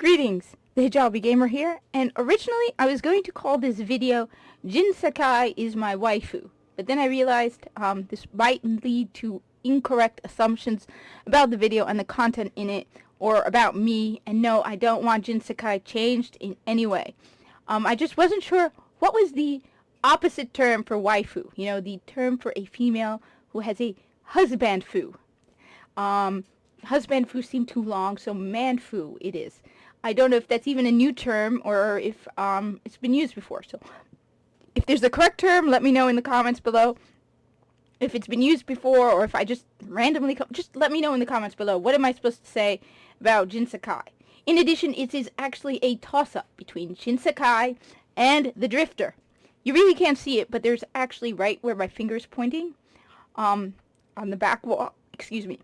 Greetings, the Hijabi Gamer here, and originally I was going to call this video Jin Sakai is my waifu, but then I realized this might lead to incorrect assumptions about the video and the content in it, or about me, and no, I don't want Jin Sakai changed in any way. I just wasn't sure what was the opposite term for waifu, you know, the term for a female who has a husband-fu. Husband-fu seemed too long, so manfu it is. I don't know if that's even a new term or if it's been used before. So if there's a correct term, let me know in the comments below. If it's been used before or if I just randomly, just let me know in the comments below. What am I supposed to say about Jin Sakai? In addition, it is actually a toss-up between Jin Sakai and the Drifter. You really can't see it, but there's actually right where my finger is pointing, on the back wall, excuse me.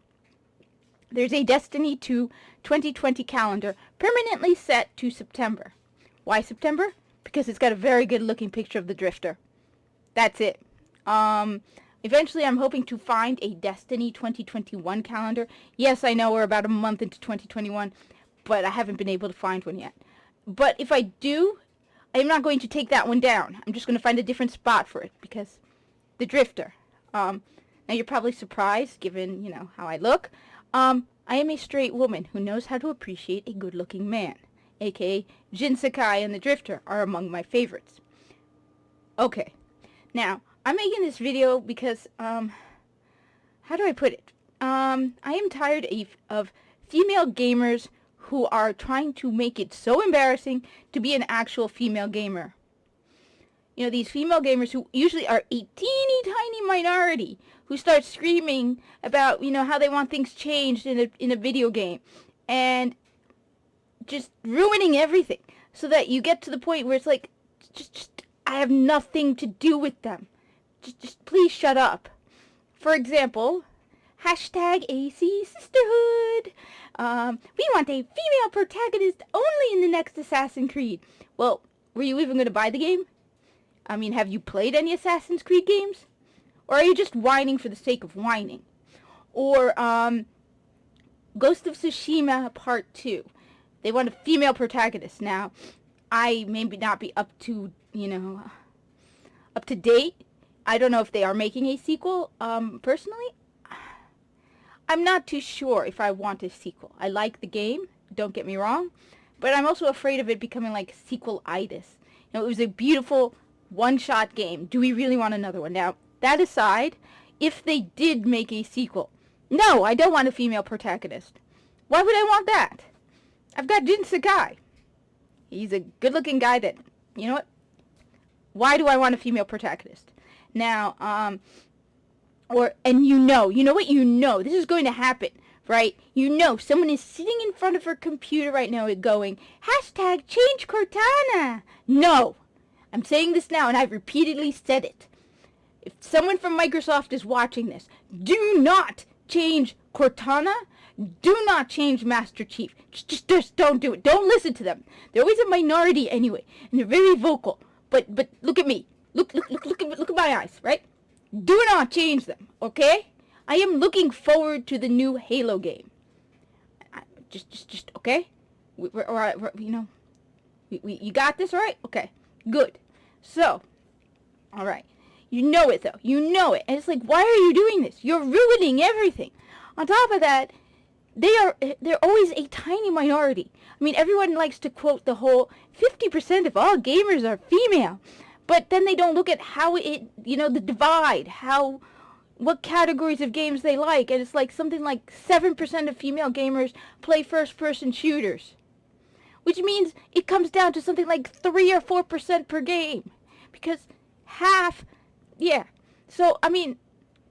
There's a Destiny 2 2020 calendar permanently set to September. Why September? Because it's got a very good looking picture of the Drifter. That's it. Eventually I'm hoping to find a Destiny 2021 calendar. Yes, I know we're about a month into 2021, but I haven't been able to find one yet. But if I do, I'm not going to take that one down. I'm just going to find a different spot for it because the Drifter. Now you're probably surprised given, you know, how I look. I am a straight woman who knows how to appreciate a good-looking man, aka Jin Sakai and the Drifter are among my favorites. Okay, now, I'm making this video because, how do I put it? I am tired of female gamers who are trying to make it so embarrassing to be an actual female gamer. You know, these female gamers who usually are a teeny tiny minority who start screaming about, you know, how they want things changed in a video game and just ruining everything so that you get to the point where it's like, just I have nothing to do with them. Just please shut up. For example, hashtag AC sisterhood. We want a female protagonist only in the next Assassin's Creed. Well, were you even going to buy the game? I mean, have you played any Assassin's Creed games? Or are you just whining for the sake of whining? Or, Ghost of Tsushima Part 2. They want a female protagonist. Now, I may not be up to, you know, up to date. I don't know if they are making a sequel. Personally, I'm not too sure if I want a sequel. I like the game, don't get me wrong. But I'm also afraid of it becoming like sequel-itis. You know, it was a beautiful one-shot game. Do we really want another one? Now, that aside, if they did make a sequel, no, I don't want a female protagonist. Why would I want that? I've got Jin Sakai. He's a good-looking guy that, you know what? Why do I want a female protagonist? Now, and you know what, this is going to happen, right? You know, someone is sitting in front of her computer right now going, hashtag change Cortana. No. I'm saying this now, and I've repeatedly said it. If someone from Microsoft is watching this, do not change Cortana. Do not change Master Chief. Just don't do it. Don't listen to them. They're always a minority anyway, and they're very vocal. But look at me. Look at my eyes, right? Do not change them, okay? I am looking forward to the new Halo game. Just okay? You got this, all right? Okay. Good. So, alright. You know it, though. You know it. And it's like, why are you doing this? You're ruining everything. On top of that, they're always a tiny minority. I mean, everyone likes to quote the whole 50% of all gamers are female. But then they don't look at how it, you know, the divide, what categories of games they like. And it's like something like 7% of female gamers play first-person shooters. Which means it comes down to something like 3 or 4% per game. Because half, yeah. So, I mean,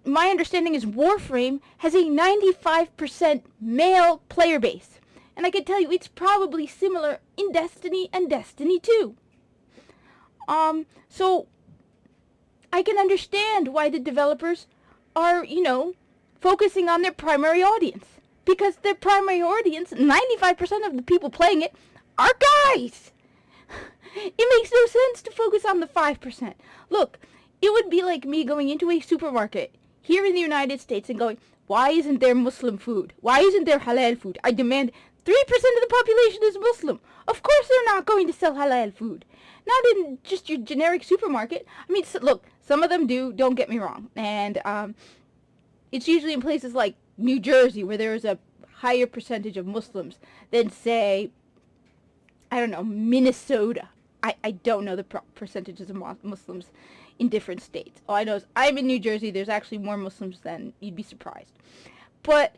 my understanding is Warframe has a 95% male player base. And I can tell you it's probably similar in Destiny and Destiny 2. So I can understand why the developers are, you know, focusing on their primary audience. Because their primary audience, 95% of the people playing it, are guys! It makes no sense to focus on the 5%. Look, it would be like me going into a supermarket here in the United States and going, why isn't there Muslim food? Why isn't there halal food? I demand 3% of the population is Muslim. Of course they're not going to sell halal food. Not in just your generic supermarket. I mean, look, some of them do, don't get me wrong. And it's usually in places like New Jersey where there is a higher percentage of Muslims than, say, I don't know, Minnesota. I don't know the percentages of Muslims in different states. All I know is I'm in New Jersey. There's actually more Muslims than you'd be surprised. But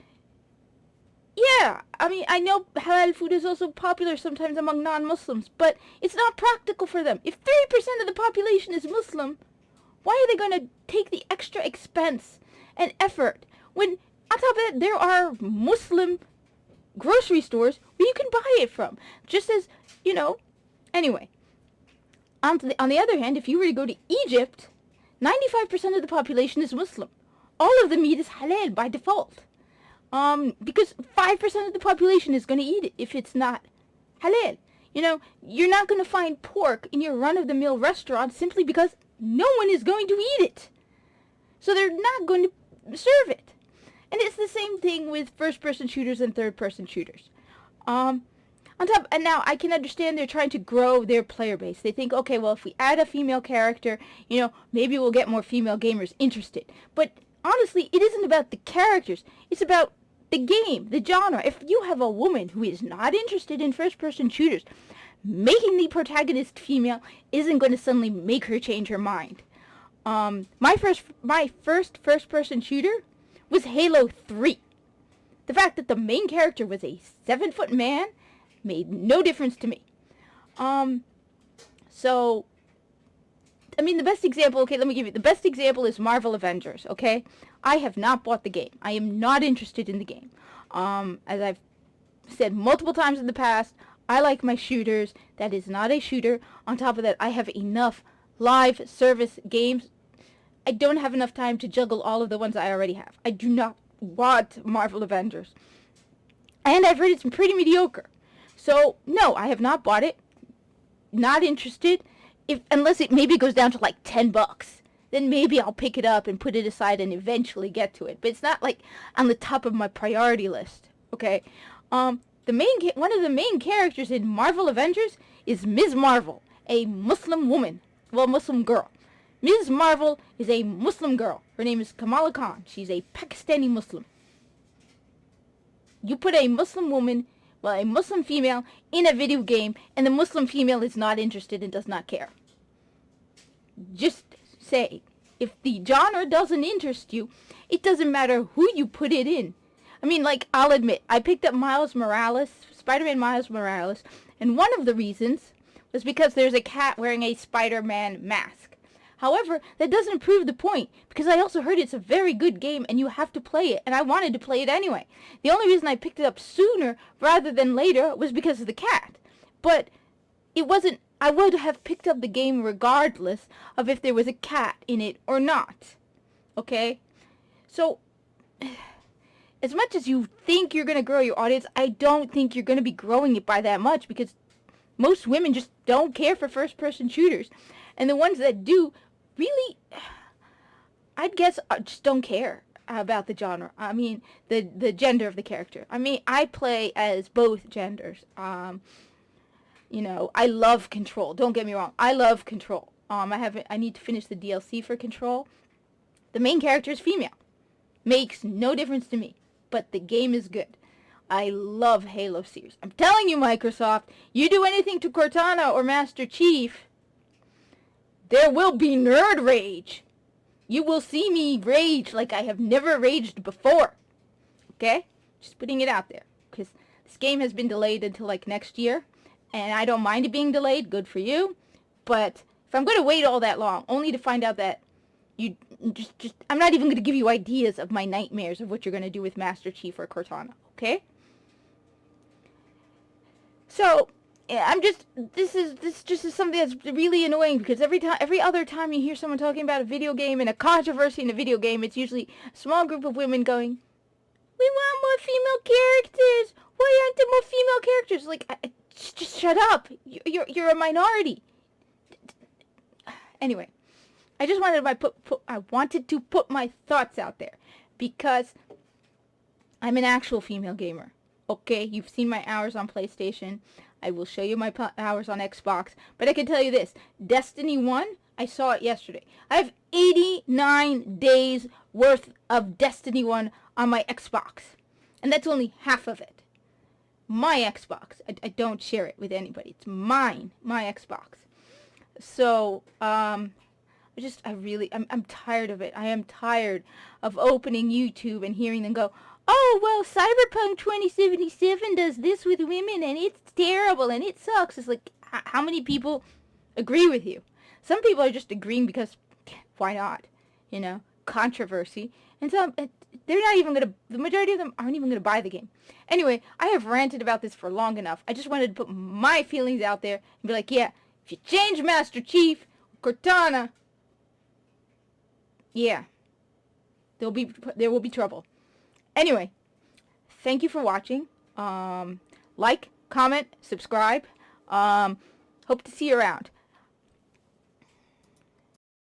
yeah, I mean, I know halal food is also popular sometimes among non-Muslims, but it's not practical for them. If 3% of the population is Muslim, why are they going to take the extra expense and effort when, on top of that, there are Muslim grocery stores where you can buy it from? Just as, you know, anyway. On the other hand, if you were to go to Egypt, 95% of the population is Muslim. All of the meat is halal by default. Because 5% of the population is going to eat it if it's not halal. You know, you're not going to find pork in your run-of-the-mill restaurant simply because no one is going to eat it. So they're not going to serve it. And it's the same thing with first-person shooters and third-person shooters. On top, and now I can understand they're trying to grow their player base. They think, okay, well, if we add a female character, you know, maybe we'll get more female gamers interested. But honestly, it isn't about the characters. It's about the game, the genre. If you have a woman who is not interested in first-person shooters, making the protagonist female isn't going to suddenly make her change her mind. My first first-person shooter was Halo 3. The fact that the main character was a 7-foot man made no difference to me. So, I mean, the best example, okay, let me give you, the best example is Marvel Avengers, okay? I have not bought the game. I am not interested in the game. As I've said multiple times in the past, I like my shooters. That is not a shooter. On top of that, I have enough live service games. I don't have enough time to juggle all of the ones I already have. I do not want Marvel Avengers. And I've heard it's pretty mediocre. So, no, I have not bought it. Not interested. Unless it maybe goes down to like $10. Then maybe I'll pick it up and put it aside and eventually get to it. But it's not like on the top of my priority list. Okay? One of the main characters in Marvel Avengers is Ms. Marvel, a Muslim woman. Well, Muslim girl. Ms. Marvel is a Muslim girl. Her name is Kamala Khan. She's a Pakistani Muslim. You put a Muslim woman, well, a Muslim female, in a video game, and the Muslim female is not interested and does not care. Just say, if the genre doesn't interest you, it doesn't matter who you put it in. I mean, like, I'll admit, I picked up Spider-Man Miles Morales, and one of the reasons was because there's a cat wearing a Spider-Man mask. However, that doesn't prove the point, because I also heard it's a very good game and you have to play it, and I wanted to play it anyway. The only reason I picked it up sooner rather than later was because of the cat. But it wasn't, I would have picked up the game regardless of if there was a cat in it or not. Okay? So, as much as you think you're going to grow your audience, I don't think you're going to be growing it by that much, because most women just don't care for first-person shooters. And the ones that do really, I'd guess, just don't care about the genre. I mean, the gender of the character. I mean, I play as both genders. You know, I love Control. Don't get me wrong. I love Control. I need to finish the DLC for Control. The main character is female. Makes no difference to me. But the game is good. I love Halo series. I'm telling you, Microsoft, you do anything to Cortana or Master Chief, there will be nerd rage. You will see me rage like I have never raged before. Okay? Just putting it out there. Because this game has been delayed until like next year. And I don't mind it being delayed. Good for you. But if I'm going to wait all that long, only to find out that you just I'm not even going to give you ideas of my nightmares of what you're going to do with Master Chief or Cortana. Okay? So, yeah, this just is something that's really annoying, because every other time you hear someone talking about a video game and a controversy in a video game, it's usually a small group of women going, "We want more female characters. Why aren't there more female characters?" Like, just shut up. You're a minority. Anyway, I just wanted to put my thoughts out there, because I'm an actual female gamer. Okay, you've seen my hours on PlayStation. I will show you my hours on Xbox. But I can tell you this. Destiny 1, I saw it yesterday. I have 89 days worth of Destiny 1 on my Xbox. And that's only half of it. My Xbox. I don't share it with anybody. It's mine. My Xbox. So, I'm tired of it. I am tired of opening YouTube and hearing them go, oh, well, Cyberpunk 2077 does this with women and it's terrible and it sucks. It's like, how many people agree with you? Some people are just agreeing because, why not? You know, controversy. And some, they're not even going to, the majority of them aren't even going to buy the game. Anyway, I have ranted about this for long enough. I just wanted to put my feelings out there and be like, yeah, if you change Master Chief, Cortana, yeah, there will be trouble. Anyway, thank you for watching. Like, comment, subscribe. Hope to see you around.